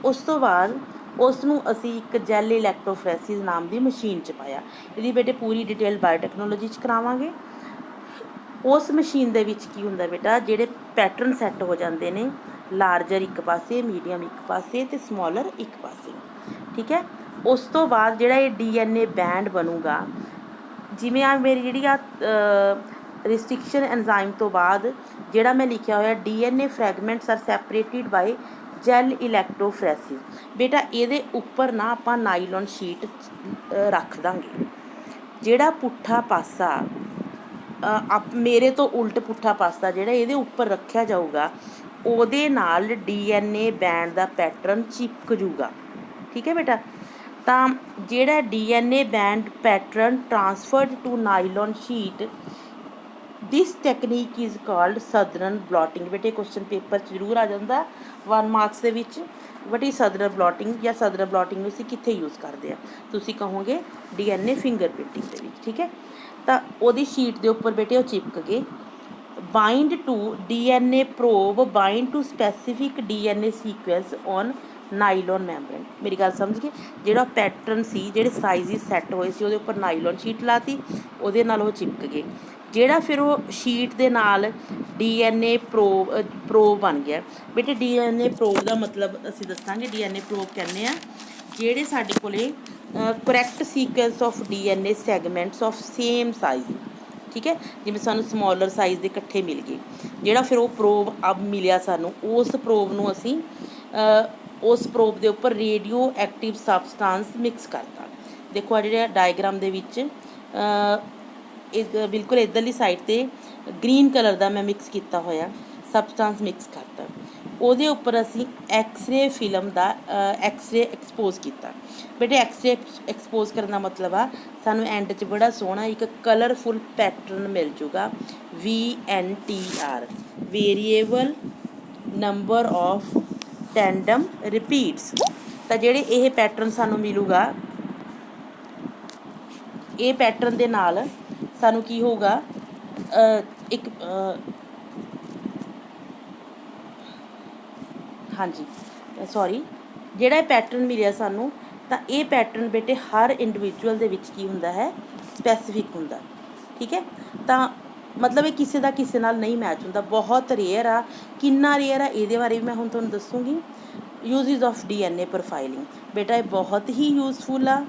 [SPEAKER 1] ਉਸ ਤੋਂ ਬਾਅਦ ਉਸ ਨੂੰ ਅਸੀਂ ਇੱਕ ਜੈਲ ਇਲੈਕਟ੍ਰੋਫੋਰੇਸਿਸ ਨਾਮ ਦੀ ਮਸ਼ੀਨ 'ਚ ਪਾਇਆ। ਇਹਦੀ ਬੇਟੇ ਪੂਰੀ ਡਿਟੇਲ ਬਾਇਓਟੈਕਨੋਲੋਜੀ 'ਚ ਕਰਾਵਾਂਗੇ। ਉਸ ਮਸ਼ੀਨ ਦੇ ਵਿੱਚ ਕੀ ਹੁੰਦਾ ਬੇਟਾ? ਜਿਹੜੇ ਪੈਟਰਨ ਸੈੱਟ ਹੋ ਜਾਂਦੇ ਨੇ, ਲਾਰਜਰ ਇੱਕ ਪਾਸੇ, ਮੀਡੀਅਮ ਇੱਕ ਪਾਸੇ ਅਤੇ ਸਮੋਲਰ ਇੱਕ ਪਾਸੇ, ਠੀਕ ਹੈ? ਉਸ ਤੋਂ ਬਾਅਦ ਜਿਹੜਾ ਇਹ DNA ਬੈਂਡ ਬਣੂਗਾ, ਜਿਵੇਂ ਆ ਮੇਰੀ ਜਿਹੜੀ ਆ ਰਿਸਟ੍ਰਿਕਸ਼ਨ ਐਂਜ਼ਾਈਮ ਤੋਂ ਬਾਅਦ ਜਿਹੜਾ ਮੈਂ ਲਿਖਿਆ ਹੋਇਆ DNA fragments are separated by gel electrophoresis. ਬੇਟਾ ਇਹਦੇ ਉੱਪਰ ਨਾ ਆਪਾਂ ਨਾਈਲਨ ਸ਼ੀਟ ਰੱਖ ਦਾਂਗੇ। ਜਿਹੜਾ ਪੁੱਠਾ ਪਾਸਾ ਮੇਰੇ ਤੋਂ ਉਲਟ ਪੁੱਠਾ ਪਾਸਾ ਜਿਹੜਾ ਇਹਦੇ ਉੱਪਰ ਰੱਖਿਆ ਜਾਊਗਾ, ਉਹਦੇ ਨਾਲ DNA ਬੈਂਡ ਦਾ ਪੈਟਰਨ ਚਿਪਕ ਜੂਗਾ, ਠੀਕ ਹੈ ਬੇਟਾ? ਤਾਂ ਜਿਹੜਾ DNA band pattern transferred to nylon sheet, this technique is called Southern blotting. ਬੇਟੇ ਕੁਐਸਚਨ ਪੇਪਰ 'ਚ ਜ਼ਰੂਰ ਆ ਜਾਂਦਾ 1 ਮਾਰਕਸ ਦੇ ਵਿੱਚ। ਵਟ ਇਜ਼ ਸਦਰਨ ਬਲੌਟਿੰਗ, ਜਾਂ ਸਦਰਨ ਬਲੌਟਿੰਗ ਨੂੰ ਅਸੀਂ ਕਿੱਥੇ ਯੂਜ਼ ਕਰਦੇ ਹਾਂ? ਤੁਸੀਂ ਕਹੋਗੇ DNA ਫਿੰਗਰ ਪ੍ਰਿੰਟਿੰਗ ਦੇ ਵਿੱਚ, ਠੀਕ ਹੈ? ਤਾਂ ਉਹਦੀ ਸ਼ੀਟ ਦੇ ਉੱਪਰ ਬੇਟੇ ਉਹ ਚਿਪਕ ਗਏ। Bind to DNA probe, bind to specific DNA sequence on nylon membrane. ਮੇਰੀ ਗੱਲ ਸਮਝ ਗਏ? ਜਿਹੜਾ ਪੈਟਰਨ ਸੀ, ਜਿਹੜੇ ਸਾਈਜ਼ਿਸ ਸੈੱਟ ਹੋਏ ਸੀ, ਉਹਦੇ ਉੱਪਰ ਨਾਈਲਨ ਸ਼ੀਟ ਲਾਤੀ, ਉਹਦੇ ਨਾਲ ਉਹ ਚਿਪਕ ਗਏ। ਜਿਹੜਾ ਫਿਰ ਉਹ ਸ਼ੀਟ ਦੇ ਨਾਲ DNA ਪ੍ਰੋਬ ਬਣ ਗਿਆ। ਬੇਟੇ DNA ਪ੍ਰੋਬ ਦਾ ਮਤਲਬ ਅਸੀਂ ਦੱਸਾਂਗੇ। DNA ਪ੍ਰੋਬ ਕਹਿੰਦੇ ਆ ਜਿਹੜੇ ਸਾਡੇ ਕੋਲੇ correct sequence of DNA segments of same size, ਠੀਕ ਹੈ? ਜਿਵੇਂ ਸਾਨੂੰ ਸਮੋਲਰ ਸਾਈਜ਼ ਦੇ ਇਕੱਠੇ ਮਿਲ ਗਏ, ਜਿਹੜਾ ਫਿਰ ਉਹ ਪ੍ਰੋਬ ਮਿਲਿਆ ਸਾਨੂੰ, ਉਸ ਪ੍ਰੋਬ ਨੂੰ ਅਸੀਂ ਉਸ ਪ੍ਰੋਬ ਦੇ ਉੱਪਰ ਰੇਡੀਓ ਐਕਟਿਵ ਸਬਸਟਾਂਸ ਮਿਕਸ ਕਰਤਾ। ਦੇਖੋ ਆ ਜਿਹੜੇ ਡਾਇਗਰਾਮ ਦੇ ਵਿੱਚ ਬਿਲਕੁਲ ਇੱਧਰਲੀ ਸਾਈਡ 'ਤੇ ਗਰੀਨ ਕਲਰ ਦਾ ਮੈਂ ਮਿਕਸ ਕੀਤਾ ਹੋਇਆ ਸਬਸਟਾਂਸ ਮਿਕਸ ਕਰਤਾ। ਉਹਦੇ ਉੱਪਰ ਅਸੀਂ ਐਕਸਰੇ ਫਿਲਮ ਦਾ ਐਕਸਰੇ ਐਕਸਪੋਜ਼ ਕੀਤਾ। ਬੇਟੇ ਐਕਸਰੇ ਐਕਸਪੋਜ਼ ਕਰਨ ਦਾ ਮਤਲਬ ਆ ਸਾਨੂੰ ਐਂਡ 'ਚ ਬੜਾ ਸੋਹਣਾ ਇੱਕ ਕਲਰਫੁਲ ਪੈਟਰਨ ਮਿਲ ਜੂਗਾ। VNTR, variable number of tandem repeats. ਤਾਂ ਜਿਹੜੇ ਇਹ ਪੈਟਰਨ ਸਾਨੂੰ ਮਿਲੂਗਾ, ਇਹ ਪੈਟਰਨ ਦੇ ਨਾਲ ਸਾਨੂੰ ਕੀ ਹੋਊਗਾ? ਹਾਂਜੀ, ਸੌਰੀ ਜਿਹੜਾ ਇਹ ਪੈਟਰਨ ਮਿਲਿਆ ਸਾਨੂੰ, ਤਾਂ ਇਹ ਪੈਟਰਨ ਬੇਟੇ ਹਰ ਇੰਡੀਵਿਜੂਅਲ ਦੇ ਵਿੱਚ ਕੀ ਹੁੰਦਾ ਹੈ, ਸਪੈਸੀਫਿਕ ਹੁੰਦਾ, ਠੀਕ ਹੈ। ਤਾਂ ਮਤਲਬ ਇਹ ਕਿਸੇ ਦਾ ਕਿਸੇ ਨਾਲ ਨਹੀਂ ਮੈਚ ਹੁੰਦਾ, ਬਹੁਤ ਰੇਅਰ ਆ। ਕਿੰਨਾ ਰੇਅਰ ਆ ਇਹਦੇ ਬਾਰੇ ਵੀ ਮੈਂ ਹੁਣ ਤੁਹਾਨੂੰ ਦੱਸੂੰਗੀ। ਯੂਜ਼ਿਸ ਆਫ DNA ਪ੍ਰੋਫਾਈਲਿੰਗ ਬੇਟਾ ਇਹ ਬਹੁਤ ਹੀ ਯੂਜ਼ਫੁਲ ਆ।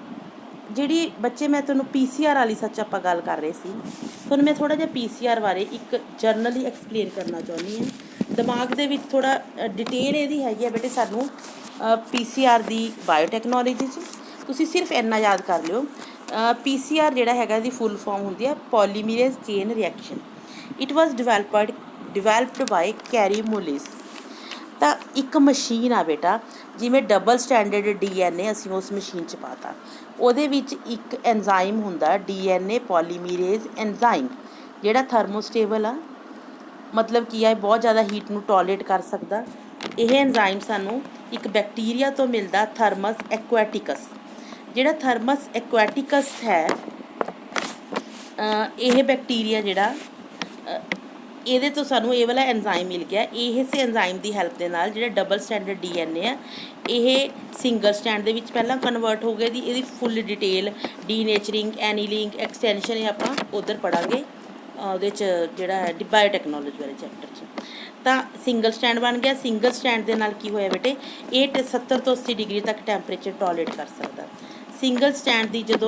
[SPEAKER 1] ਜਿਹੜੀ ਬੱਚੇ ਮੈਂ ਤੁਹਾਨੂੰ PCR ਵਾਲੀ ਸੱਚ ਆਪਾਂ ਗੱਲ ਕਰ ਰਹੇ ਸੀ, ਤੁਹਾਨੂੰ ਮੈਂ ਥੋੜ੍ਹਾ ਜਿਹਾ PCR ਬਾਰੇ ਇੱਕ ਜਰਨਲੀ ਐਕਸਪਲੇਨ ਕਰਨਾ ਚਾਹੁੰਦੀ ਹਾਂ। ਦਿਮਾਗ ਦੇ ਵਿੱਚ ਥੋੜ੍ਹਾ ਡਿਟੇਲ ਇਹਦੀ ਹੈਗੀ ਆ ਬੇਟੇ ਸਾਨੂੰ PCR ਦੀ ਬਾਇਓਟੈਕਨੋਲੋਜੀ 'ਚ। ਤੁਸੀਂ ਸਿਰਫ ਇੰਨਾ ਯਾਦ ਕਰ ਲਿਓ, PCR ਜਿਹੜਾ ਹੈਗਾ ਇਹਦੀ ਫੁੱਲ ਫਾਰਮ ਹੁੰਦੀ ਹੈ polymerase chain reaction. It was developed by Kary Mullis. ਤਾਂ ਇੱਕ ਮਸ਼ੀਨ ਆ ਬੇਟਾ, ਜਿਵੇਂ ਡਬਲ ਸਟੈਂਡਰਡ DNA ਅਸੀਂ ਉਸ ਮਸ਼ੀਨ 'ਚ ਪਾਤਾ, ਉਹਦੇ ਵਿੱਚ ਇੱਕ ਐਨਜ਼ਾਈਮ ਹੁੰਦਾ DNA ਪੋਲੀਮਰੇਜ਼ ਐਨਜ਼ਾਈਮ, ਜਿਹੜਾ ਥਰਮੋਸਟੇਬਲ ਆ। ਮਤਲਬ ਕੀ ਆ, ਇਹ ਬਹੁਤ ਜ਼ਿਆਦਾ ਹੀਟ ਨੂੰ ਟੋਲਰੇਟ ਕਰ ਸਕਦਾ। ਇਹ ਐਨਜ਼ਾਈਮ ਸਾਨੂੰ ਇੱਕ ਬੈਕਟੀਰੀਆ ਤੋਂ ਮਿਲਦਾ, ਥਰਮਸ ਐਕੁਐਟਿਕਸ। ਜਿਹੜਾ ਥਰਮਸ ਐਕੁਐਟਿਕਸ ਹੈ, ਇਹ ਬੈਕਟੀਰੀਆ ਜਿਹੜਾ ਇਹਦੇ ਤੋਂ ਸਾਨੂੰ ਇਹ ਵਾਲਾ ਐਨਜ਼ਾਈਮ ਮਿਲ ਗਿਆ। ਇਸ ਐਨਜ਼ਾਈਮ ਦੀ ਹੈਲਪ ਦੇ ਨਾਲ ਜਿਹੜਾ ਡਬਲ ਸਟੈਂਡਰਡ DNA ਆ, ਇਹ ਸਿੰਗਲ ਸਟੈਂਡ ਦੇ ਵਿੱਚ ਪਹਿਲਾਂ ਕਨਵਰਟ ਹੋ ਗਿਆ। ਇਹਦੀ ਫੁੱਲ ਡਿਟੇਲ ਡੀਨੇਚਰਿੰਗ, ਐਨੀਲਿੰਗ, ਐਕਸਟੈਂਸ਼ਨ ਇਹ ਆਪਾਂ ਉੱਧਰ ਪੜ੍ਹਾਂਗੇ ਉਹਦੇ 'ਚ ਜਿਹੜਾ ਹੈ ਬਾਇਓਟੈਕਨੋਲੋਜੀ ਵਾਲੇ ਚੈਪਟਰ 'ਚ। ਤਾਂ ਸਿੰਗਲ ਸਟੈਂਡ ਬਣ ਗਿਆ। ਸਿੰਗਲ ਸਟੈਂਡ ਦੇ ਨਾਲ ਕੀ ਹੋਇਆ ਬੇਟੇ, ਇਹ 70 ਤੋਂ 80 ਡਿਗਰੀ ਤੱਕ ਟੈਂਪਰੇਚਰ ਟੋਲਰੇਟ ਕਰ ਸਕਦਾ। ਸਿੰਗਲ ਸਟੈਂਡ ਦੀ ਜਦੋਂ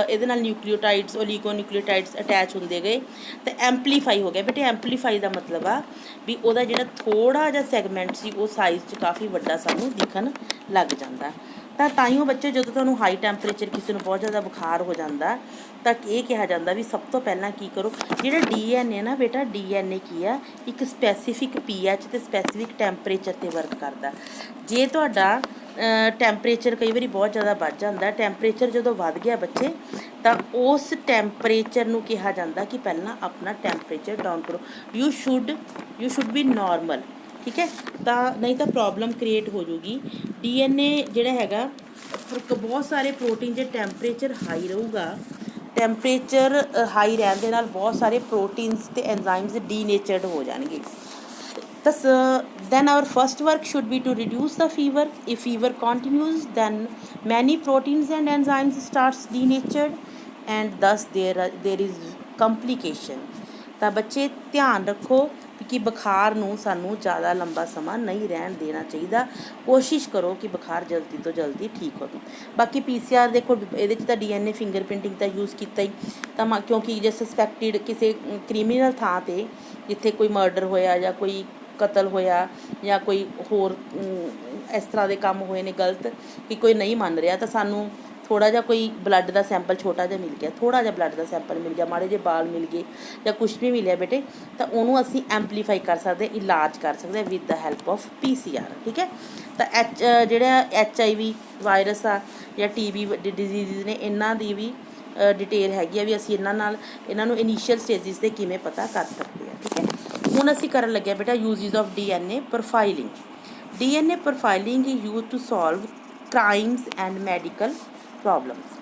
[SPEAKER 1] ਇਹਦੇ ਨਾਲ ਨਿਊਕਲੀਓਟਾਈਡਸ, ਓਲੀਗੋ ਨਿਊਕਲੀਓਟਾਈਡਸ ਅਟੈਚ ਹੁੰਦੇ ਗਏ ਤਾਂ ਐਂਪਲੀਫਾਈ ਹੋ ਗਿਆ ਬੇਟੇ। ਐਂਪਲੀਫਾਈ ਦਾ ਮਤਲਬ ਆ ਵੀ ਉਹਦਾ ਜਿਹੜਾ ਥੋੜ੍ਹਾ ਜਿਹਾ ਸੈਗਮੈਂਟ ਸੀ ਉਹ ਸਾਈਜ਼ 'ਚ ਕਾਫੀ ਵੱਡਾ ਸਾਨੂੰ ਦਿਖਣ ਲੱਗ ਜਾਂਦਾ। ਤਾਂ ਤਾਈਓ ਬੱਚੇ, ਜਦੋਂ ਤੁਹਾਨੂੰ ਹਾਈ ਟੈਂਪਰੇਚਰ, ਕਿਸੇ ਨੂੰ ਬਹੁਤ ਜ਼ਿਆਦਾ ਬੁਖਾਰ ਹੋ ਜਾਂਦਾ, ਤਾਂ ਇਹ ਕਿਹਾ ਜਾਂਦਾ ਵੀ ਸਭ ਤੋਂ ਪਹਿਲਾਂ ਕੀ ਕਰੋ, ਜਿਹੜਾ DNA ਨਾ ਬੇਟਾ, DNA ਕੀ ਆ, ਇੱਕ ਸਪੈਸੀਫਿਕ pH ਅਤੇ ਸਪੈਸੀਫਿਕ ਟੈਂਪਰੇਚਰ 'ਤੇ ਵਰਕ ਕਰਦਾ। ਜੇ ਤੁਹਾਡਾ ਟੈਂਪਰੇਚਰ ਕਈ ਵਾਰੀ ਬਹੁਤ ਜ਼ਿਆਦਾ ਵੱਧ ਜਾਂਦਾ, ਟੈਂਪਰੇਚਰ ਜਦੋਂ ਵੱਧ ਗਿਆ ਬੱਚੇ, ਤਾਂ ਉਸ ਟੈਂਪਰੇਚਰ ਨੂੰ ਕਿਹਾ ਜਾਂਦਾ ਕਿ ਪਹਿਲਾਂ ਆਪਣਾ ਟੈਂਪਰੇਚਰ ਡਾਊਨ ਕਰੋ। ਯੂ ਸ਼ੁੱਡ ਬੀ ਨੋਰਮਲ, ਠੀਕ ਹੈ। ਤਾਂ ਨਹੀਂ ਤਾਂ ਪ੍ਰੋਬਲਮ ਕ੍ਰੀਏਟ ਹੋ ਜੂਗੀ। DNA ਜਿਹੜਾ ਹੈਗਾ, ਬਹੁਤ ਸਾਰੇ ਪ੍ਰੋਟੀਨ ਜੇ ਟੈਂਪਰੇਚਰ ਹਾਈ ਰਹੂਗਾ, ਟੈਂਪਰੇਚਰ ਹਾਈ ਰਹਿਣ ਦੇ ਨਾਲ ਬਹੁਤ ਸਾਰੇ ਪ੍ਰੋਟੀਨਸ ਅਤੇ ਐਨਜ਼ਾਈਮਸ ਡੀਨੇਚਰਡ ਹੋ ਜਾਣਗੇ। Then our first work should be to reduce the fever. If fever continues, then many proteins and enzymes starts denatured, and thus there is complication. ਤਾਂ ਬੱਚੇ ਧਿਆਨ ਰੱਖੋ ਕਿ ਬੁਖਾਰ ਨੂੰ ਸਾਨੂੰ ਜ਼ਿਆਦਾ ਲੰਬਾ ਸਮਾਂ ਨਹੀਂ ਰਹਿਣ ਦੇਣਾ ਚਾਹੀਦਾ। ਕੋਸ਼ਿਸ਼ ਕਰੋ ਕਿ ਬੁਖਾਰ ਜਲਦੀ ਤੋਂ ਜਲਦੀ ਠੀਕ ਹੋਵੇ। ਬਾਕੀ PCR ਦੇਖੋ, ਇਹਦੇ 'ਚ ਤਾਂ DNA ਫਿੰਗਰਪ੍ਰਿੰਟਿੰਗ ਦਾ ਯੂਜ਼ ਕੀਤਾ ਹੀ, ਤਾਂ ਕਿਉਂਕਿ ਜੇ ਸਸਪੈਕਟਿਡ ਕਿਸੇ ਕ੍ਰਿਮੀਨਲ ਥਾਂ 'ਤੇ, ਜਿੱਥੇ ਕੋਈ ਮਰਡਰ ਹੋਇਆ ਜਾਂ ਕੋਈ ਕਤਲ ਹੋਇਆ ਜਾਂ ਕੋਈ ਹੋਰ ਇਸ ਤਰ੍ਹਾਂ ਦੇ ਕੰਮ ਹੋਏ ਨੇ ਗਲਤ, ਕਿ ਕੋਈ ਨਹੀਂ ਮੰਨ ਰਿਹਾ, ਤਾਂ ਸਾਨੂੰ ਥੋੜ੍ਹਾ ਜਿਹਾ ਕੋਈ ਬਲੱਡ ਦਾ ਸੈਂਪਲ ਛੋਟਾ ਜਿਹਾ ਮਿਲ ਗਿਆ, ਥੋੜ੍ਹਾ ਜਿਹਾ ਬਲੱਡ ਦਾ ਸੈਂਪਲ ਮਿਲ ਗਿਆ, ਮਾੜੇ ਜਿਹੇ ਬਾਲ ਮਿਲ ਗਏ ਜਾਂ ਕੁਛ ਵੀ ਮਿਲਿਆ ਬੇਟੇ, ਤਾਂ ਉਹਨੂੰ ਅਸੀਂ ਐਂਪਲੀਫਾਈ ਕਰ ਸਕਦੇ, ਇਲਾਜ ਕਰ ਸਕਦੇ with the help of PCR, ਠੀਕ ਹੈ। ਤਾਂ ਜਿਹੜਾ HIV ਵਾਇਰਸ ਆ ਜਾਂ TB ਡਿਜ਼ੀਜ਼ ਨੇ, ਇਹਨਾਂ ਦੀ ਵੀ ਡਿਟੇਲ ਹੈਗੀ ਆ ਵੀ ਅਸੀਂ ਇਹਨਾਂ ਨੂੰ ਇਨੀਸ਼ੀਅਲ ਸਟੇਜਿਸ 'ਤੇ ਕਿਵੇਂ ਪਤਾ ਕਰ ਸਕਦੇ ਹਾਂ, ਠੀਕ ਹੈ। ਹੁਣ ਅਸੀਂ ਕਰਨ ਲੱਗੇ ਬੇਟਾ uses of DNA profiling. DNA profiling is use to solve crimes and medical problems.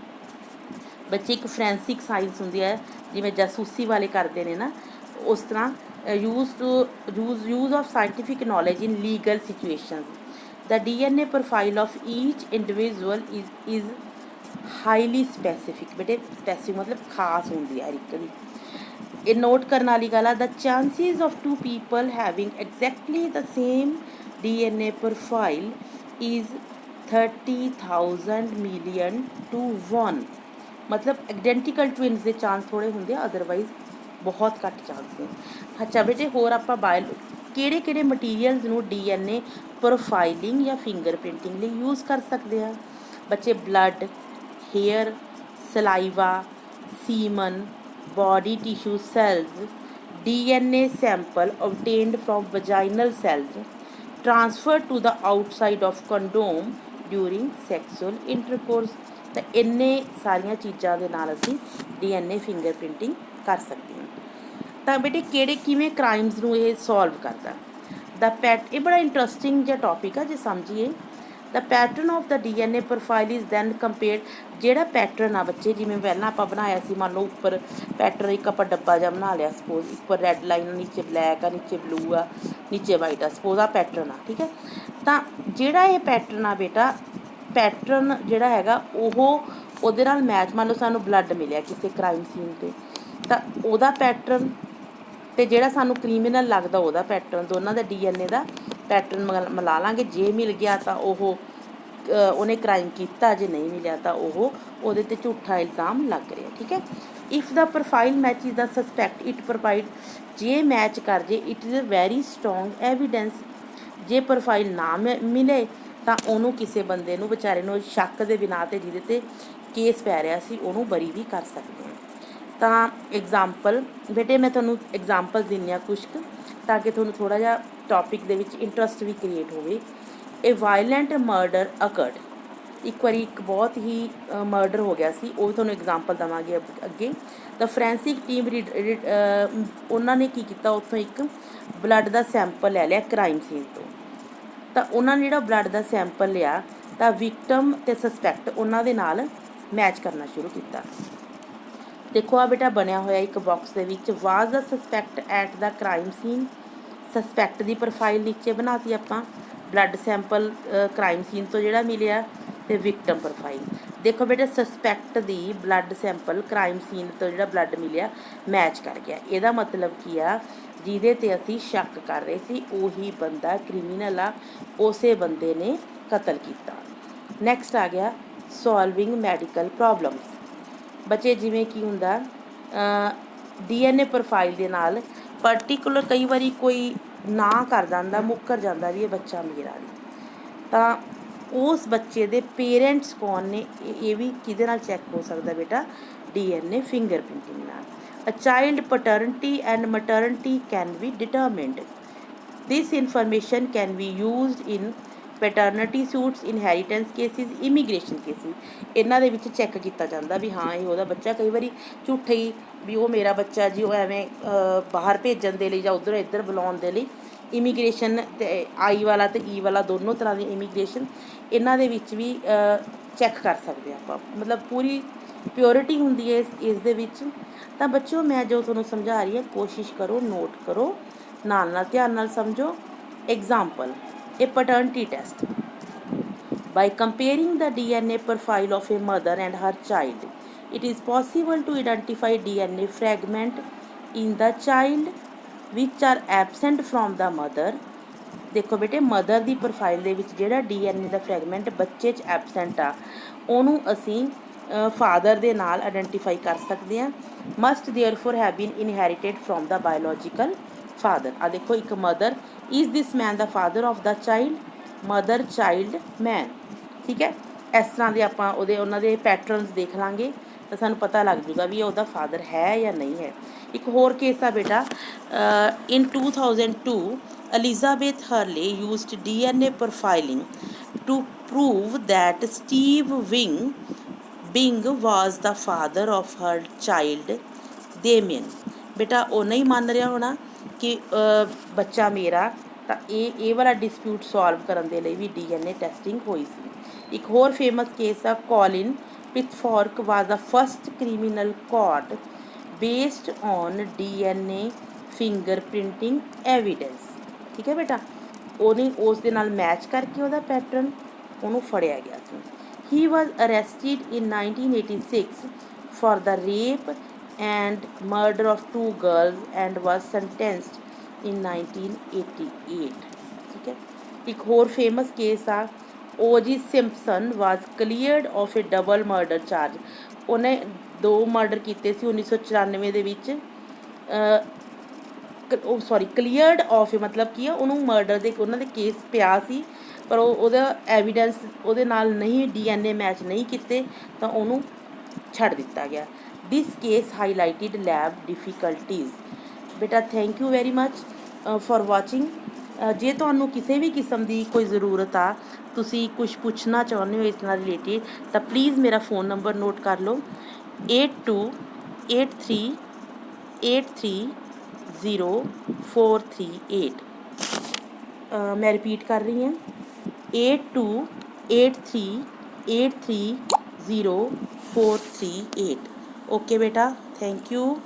[SPEAKER 1] ਬੱਚੇ, ਇੱਕ ਫੋਰੈਂਸਿਕ ਸਾਇੰਸ ਹੁੰਦੀ ਹੈ, ਜਿਵੇਂ ਜਾਸੂਸੀ ਵਾਲੇ ਕਰਦੇ ਨੇ ਨਾ, ਉਸ ਤਰ੍ਹਾਂ use of scientific knowledge in legal situations. The DNA profile of each individual is highly specific। ਬੇਟੇ ਸਪੈਸੀਫਿਕ ਮਤਲਬ ਖਾਸ ਹੁੰਦੀ ਹੈ ਹਰ ਇੱਕ ਦੀ। ਇਹ ਨੋਟ ਕਰਨ ਵਾਲੀ ਗੱਲ ਆ, the chances of two people having exactly the same DNA profile is 30,000 million to 1। ਮਤਲਬ ਆਈਡੈਂਟੀਕਲ ਟਵਿਨਸ ਦੇ ਚਾਂਸ ਥੋੜ੍ਹੇ ਹੁੰਦੇ ਆ, ਅਦਰਵਾਈਜ਼ ਬਹੁਤ ਘੱਟ ਚਾਂਸ ਨੇ। ਅੱਛਾ ਬੇਟੇ, ਹੋਰ ਆਪਾਂ ਕਿਹੜੇ ਮਟੀਰੀਅਲਸ ਨੂੰ DNA ਪ੍ਰੋਫਾਈਲਿੰਗ ਜਾਂ ਫਿੰਗਰ ਪ੍ਰਿੰਟਿੰਗ ਲਈ ਯੂਜ਼ ਕਰ ਸਕਦੇ ਆ ਬੱਚੇ? Blood, hair, saliva, semen, body tissue cells, DNA sample obtained from vaginal cells transferred to the outside of condom during sexual intercourse। ਤਾਂ ਇੰਨੇ ਸਾਰੀਆਂ ਚੀਜ਼ਾਂ ਦੇ ਨਾਲ ਅਸੀਂ DNA ਫਿੰਗਰ ਪ੍ਰਿੰਟਿੰਗ ਕਰ ਸਕਦੇ ਹਾਂ। ਤਾਂ ਬੇਟੇ ਕਿਵੇਂ ਕ੍ਰਾਈਮਸ ਨੂੰ ਇਹ ਸੋਲਵ ਕਰਦਾ? ਇਹ ਬੜਾ ਇੰਟਰਸਟਿੰਗ ਜਿਹਾ ਟੌਪਿਕ ਆ ਜੇ ਸਮਝੀਏ। The pattern of the DNA profile is then compared। ਜਿਹੜਾ ਪੈਟਰਨ ਆ ਬੱਚੇ, ਜਿਵੇਂ ਪਹਿਲਾਂ ਆਪਾਂ ਬਣਾਇਆ ਸੀ, ਮੰਨ ਲਓ ਉੱਪਰ ਪੈਟਰਨ ਇੱਕ ਆਪਾਂ ਡੱਬਾ ਜਿਹਾ ਬਣਾ ਲਿਆ, ਸਪੋਜ਼ ਉੱਪਰ ਰੈੱਡ ਲਾਈਨ, ਨੀਚੇ ਬਲੈਕ ਆ, ਨੀਚੇ ਬਲੂ ਆ, ਨੀਚੇ ਵਾਈਟ ਆ, ਸਪੋਜ਼ ਆ ਪੈਟਰਨ ਆ, ਠੀਕ ਹੈ। ਤਾਂ ਜਿਹੜਾ ਇਹ ਪੈਟਰਨ ਆ ਬੇਟਾ, ਪੈਟਰਨ ਜਿਹੜਾ ਹੈਗਾ ਉਹ ਉਹਦੇ ਨਾਲ ਮੈਚ, ਮੰਨ ਲਓ ਸਾਨੂੰ ਬਲੱਡ ਮਿਲਿਆ ਕਿਸੇ ਕ੍ਰਾਈਮ ਸੀਨ 'ਤੇ, ਤਾਂ ਉਹਦਾ ਪੈਟਰਨ ਅਤੇ ਜਿਹੜਾ ਸਾਨੂੰ ਕ੍ਰਿਮੀਨਲ ਲੱਗਦਾ ਉਹਦਾ ਪੈਟਰਨ, ਦੋਨਾਂ ਦਾ DNA ਦਾ ਪੈਟਰਨ ਮਿਲਾ ਲਾਂਗੇ। ਜੇ ਮਿਲ ਗਿਆ ਤਾਂ ਉਹਨੇ ਕ੍ਰਾਈਮ ਕੀਤਾ, ਜੇ ਨਹੀਂ ਮਿਲਿਆ ਤਾਂ ਉਹਦੇ 'ਤੇ ਝੂਠਾ ਇਲਜ਼ਾਮ ਲੱਗ ਰਿਹਾ। ਠੀਕ ਹੈ। If the profile matches the suspect it provide, ਜੇ ਮੈਚ ਕਰ ਜੇ it is a very strong evidence. ਜੇ ਪ੍ਰੋਫਾਈਲ ਨਾ ਮਿਲੇ ਤਾਂ ਉਹਨੂੰ ਕਿਸੇ ਬੰਦੇ ਨੂੰ ਵਿਚਾਰੇ ਨੂੰ ਸ਼ੱਕ ਦੇ ਬਿਨਾਂ 'ਤੇ ਜਿਹਦੇ 'ਤੇ ਕੇਸ ਪੈ ਰਿਹਾ ਸੀ ਉਹਨੂੰ ਬਰੀ ਵੀ ਕਰ ਸਕਦੇ ਹਾਂ। ਤਾਂ ਐਗਜ਼ਾਮਪਲ ਬੇਟੇ ਮੈਂ ਤੁਹਾਨੂੰ ਐਗਜ਼ਾਮਪਲ ਦਿੰਦੀ ਹਾਂ ਕੁਛ ਕੁ, ਤਾਂ ਕਿ ਤੁਹਾਨੂੰ ਥੋੜ੍ਹਾ ਜਿਹਾ ਟੋਪਿਕ ਦੇ ਵਿੱਚ ਇੰਟਰਸਟ ਵੀ ਕ੍ਰੀਏਟ ਹੋਵੇ। ਏ ਵਾਇਲੈਂਟ ਮਰਡਰ ਅਕਰਡ, ਇੱਕ ਵਾਰੀ ਇੱਕ ਬਹੁਤ ਹੀ ਮਰਡਰ ਹੋ ਗਿਆ ਸੀ, ਉਹ ਵੀ ਤੁਹਾਨੂੰ ਐਗਜ਼ਾਮਪਲ ਦੇਵਾਂਗੇ ਅੱਗੇ। ਤਾਂ ਫੋਰੈਂਸਿਕ ਟੀਮ ਉਹਨਾਂ ਨੇ ਕੀ ਕੀਤਾ, ਉੱਥੋਂ ਇੱਕ ਬਲੱਡ ਦਾ ਸੈਂਪਲ ਲੈ ਲਿਆ ਕ੍ਰਾਈਮ ਸੀਨ ਤੋਂ। ਤਾਂ ਉਹਨਾਂ ਨੇ ਜਿਹੜਾ ਬਲੱਡ ਦਾ ਸੈਂਪਲ ਲਿਆ ਤਾਂ ਵਿਕਟਮ ਅਤੇ ਸਸਪੈਕਟ ਉਹਨਾਂ ਦੇ ਨਾਲ ਮੈਚ ਕਰਨਾ ਸ਼ੁਰੂ ਕੀਤਾ। ਦੇਖੋ ਆ ਬੇਟਾ ਬਣਿਆ ਹੋਇਆ ਇੱਕ ਬਾਕਸ ਦੇ ਵਿੱਚ, was the suspect at the crime scene, suspect ਦੀ ਪ੍ਰੋਫਾਈਲ ਨੀਚੇ ਬਣਾਤੀ ਆਪਾਂ, ਬਲੱਡ ਸੈਂਪਲ ਕ੍ਰਾਈਮ ਸੀਨ ਤੋਂ ਜਿਹੜਾ ਮਿਲਿਆ, ਅਤੇ ਵਿਕਟਮ ਪ੍ਰੋਫਾਈਲ। ਦੇਖੋ ਬੇਟਾ ਸਸਪੈਕਟ ਦੀ ਬਲੱਡ ਸੈਂਪਲ ਕ੍ਰਾਈਮ ਸੀਨ ਤੋਂ ਜਿਹੜਾ ਬਲੱਡ ਮਿਲਿਆ ਮੈਚ ਕਰ ਗਿਆ। ਇਹਦਾ ਮਤਲਬ ਕੀ ਆ, ਜਿਹਦੇ 'ਤੇ ਅਸੀਂ ਸ਼ੱਕ ਕਰ ਰਹੇ ਸੀ ਉਹੀ ਬੰਦਾ ਕ੍ਰਿਮੀਨਲ ਆ, ਉਸੇ ਬੰਦੇ ਨੇ ਕਤਲ ਕੀਤਾ। ਨੈਕਸਟ ਆ ਗਿਆ ਸੋਲਵਿੰਗ ਮੈਡੀਕਲ ਪ੍ਰੋਬਲਮਸ। ਬੱਚੇ ਜਿਵੇਂ ਕੀ ਹੁੰਦਾ DNA ਪ੍ਰੋਫਾਈਲ ਦੇ ਨਾਲ ਪਰਟੀਕੂਲਰ ਕਈ ਵਾਰੀ ਕੋਈ ਨਾ ਕਰ ਜਾਂਦਾ, ਮੁੱਕਰ ਜਾਂਦਾ ਵੀ ਇਹ ਬੱਚਾ ਮੇਰਾ ਨਹੀਂ, ਤਾਂ ਉਸ ਬੱਚੇ ਦੇ ਪੇਰੈਂਟਸ ਕੌਣ ਨੇ, ਇਹ ਵੀ ਕਿਹਦੇ ਨਾਲ ਚੈੱਕ ਹੋ ਸਕਦਾ ਬੇਟਾ, DNA ਫਿੰਗਰਪ੍ਰਿੰਟਿੰਗ ਨਾਲ। A child paternity and maternity can be determined. This information can be used in paternity suits, inheritance cases, immigration cases. ਇਹਨਾਂ ਦੇ ਵਿੱਚ ਚੈੱਕ ਕੀਤਾ ਜਾਂਦਾ ਵੀ ਹਾਂ ਇਹ ਉਹਦਾ ਬੱਚਾ। ਕਈ ਵਾਰੀ ਝੂਠੇ ਹੀ ਵੀ ਉਹ ਮੇਰਾ ਬੱਚਾ ਜੀ, ਉਹ ਐਵੇਂ ਬਾਹਰ ਭੇਜਣ ਦੇ ਲਈ ਜਾਂ ਉੱਧਰ ਇੱਧਰ ਬੁਲਾਉਣ ਦੇ ਲਈ ਇਮੀਗ੍ਰੇਸ਼ਨ ਅਤੇ I ਵਾਲਾ ਅਤੇ E ਵਾਲਾ ਦੋਨੋਂ ਤਰ੍ਹਾਂ ਦੀ ਇਮੀਗ੍ਰੇਸ਼ਨ, ਇਹਨਾਂ ਦੇ ਵਿੱਚ ਵੀ ਚੈੱਕ ਕਰ ਸਕਦੇ ਹਾਂ ਆਪਾਂ, ਮਤਲਬ ਪੂਰੀ ਪਿਓਰਿਟੀ ਹੁੰਦੀ ਹੈ ਇਸ ਦੇ ਵਿੱਚ। ਤਾਂ ਬੱਚਿਓ ਮੈਂ ਜੋ ਤੁਹਾਨੂੰ ਸਮਝਾ ਰਹੀ ਹਾਂ ਕੋਸ਼ਿਸ਼ ਕਰੋ, ਨੋਟ ਕਰੋ, ਨਾਲ ਨਾਲ ਧਿਆਨ ਨਾਲ ਸਮਝੋ। Example, a paternity test. By comparing the DNA profile of a mother and her child, it is possible to identify DNA fragment in the child which are absent from the mother. ਦੇਖੋ ਬੇਟੇ ਮਦਰ ਦੀ ਪ੍ਰੋਫਾਈਲ ਦੇ ਵਿੱਚ ਜਿਹੜਾ DNA ਦਾ ਫਰੈਗਮੈਂਟ ਬੱਚੇ 'ਚ ਐਬਸੈਂਟ ਆ, ਉਹਨੂੰ ਅਸੀਂ ਫਾਦਰ ਦੇ ਨਾਲ ਆਇਡੈਂਟੀਫਾਈ ਕਰ ਸਕਦੇ ਹਾਂ। Must therefore have been inherited from the biological father. ਆ ਦੇਖੋ ਇੱਕ mother, is this man the father of the child, mother child man. ਠੀਕ ਹੈ, ਇਸ ਤਰ੍ਹਾਂ ਦੇ ਆਪਾਂ ਉਹਨਾਂ ਦੇ ਪੈਟਰਨਸ ਦੇਖ ਲਾਂਗੇ ਤਾਂ ਸਾਨੂੰ ਪਤਾ ਲੱਗ ਜੂਗਾ ਵੀ ਉਹਦਾ ਫਾਦਰ ਹੈ ਜਾਂ ਨਹੀਂ ਹੈ। ਇੱਕ ਹੋਰ ਕੇਸ ਆ ਬੇਟਾ, ਇਨ 2002 Elizabeth Hurley used DNA profiling to prove that Steve Bing was the father of her child Damien। ਬੇਟਾ ਉਹ ਨਹੀਂ ਮੰਨ ਰਿਹਾ ਹੋਣਾ ਕਿ ਬੱਚਾ ਮੇਰਾ, ਤਾਂ ਇਹ ਵਾਲਾ ਡਿਸਪਿਊਟ ਸੋਲਵ ਕਰਨ ਦੇ ਲਈ ਵੀ DNA ਟੈਸਟਿੰਗ ਹੋਈ ਸੀ। ਇੱਕ ਹੋਰ ਫੇਮਸ ਕੇਸ ਆ, Colin Pitchfork was the first criminal caught based on DNA finger printing evidence. ਠੀਕ ਹੈ ਬੇਟਾ, ਉਹਨੇ ਉਸ ਦੇ ਨਾਲ ਮੈਚ ਕਰਕੇ ਉਹਦਾ ਪੈਟਰਨ ਉਹਨੂੰ ਫੜਿਆ ਗਿਆ ਸੀ। ਹੀ ਵਾਜ਼ ਅਰੈਸਟਿਡ ਇਨ 1986 for the rape and murder of 2 girls and was sentenced in 1988। ਠੀਕ ਹੈ। ਇੱਕ ਹੋਰ ਫੇਮਸ ਕੇਸ ਆ, O.J. Simpson was cleared of a double murder charge। ਉਹਨੇ 2 ਮਰਡਰ ਕੀਤੇ ਸੀ 1994 ਦੇ ਵਿੱਚ। ਕਲੀਅਰਡ ਆਫ ਮਤਲਬ ਕੀ ਆ, ਉਹਨੂੰ ਮਰਡਰ ਦੇ ਉਹਨਾਂ ਦੇ ਕੇਸ ਪਿਆ ਸੀ, ਪਰ ਉਹਦਾ ਐਵੀਡੈਂਸ ਉਹਦੇ ਨਾਲ ਨਹੀਂ, DNA ਮੈਚ ਨਹੀਂ ਕੀਤੇ, ਤਾਂ ਉਹਨੂੰ ਛੱਡ ਦਿੱਤਾ ਗਿਆ। This case highlighted lab difficulties. ਬੇਟਾ thank you very much for watching. ਜੇ ਤੁਹਾਨੂੰ ਕਿਸੇ ਵੀ ਕਿਸਮ ਦੀ ਕੋਈ ਜ਼ਰੂਰਤ ਆ, ਤੁਸੀਂ ਕੁਛ ਪੁੱਛਣਾ ਚਾਹੁੰਦੇ ਹੋ ਇਸ ਨਾਲ ਰਿਲੇਟਿਡ, ਤਾਂ ਪਲੀਜ਼ ਮੇਰਾ ਫ਼ੋਨ ਨੰਬਰ ਨੋਟ ਕਰ ਲਓ, 8283830438। ਮੈਂ ਰਿਪੀਟ ਕਰ ਰਹੀ ਹਾਂ, 8283830438। ਓਕੇ ਬੇਟਾ, ਥੈਂਕ ਯੂ।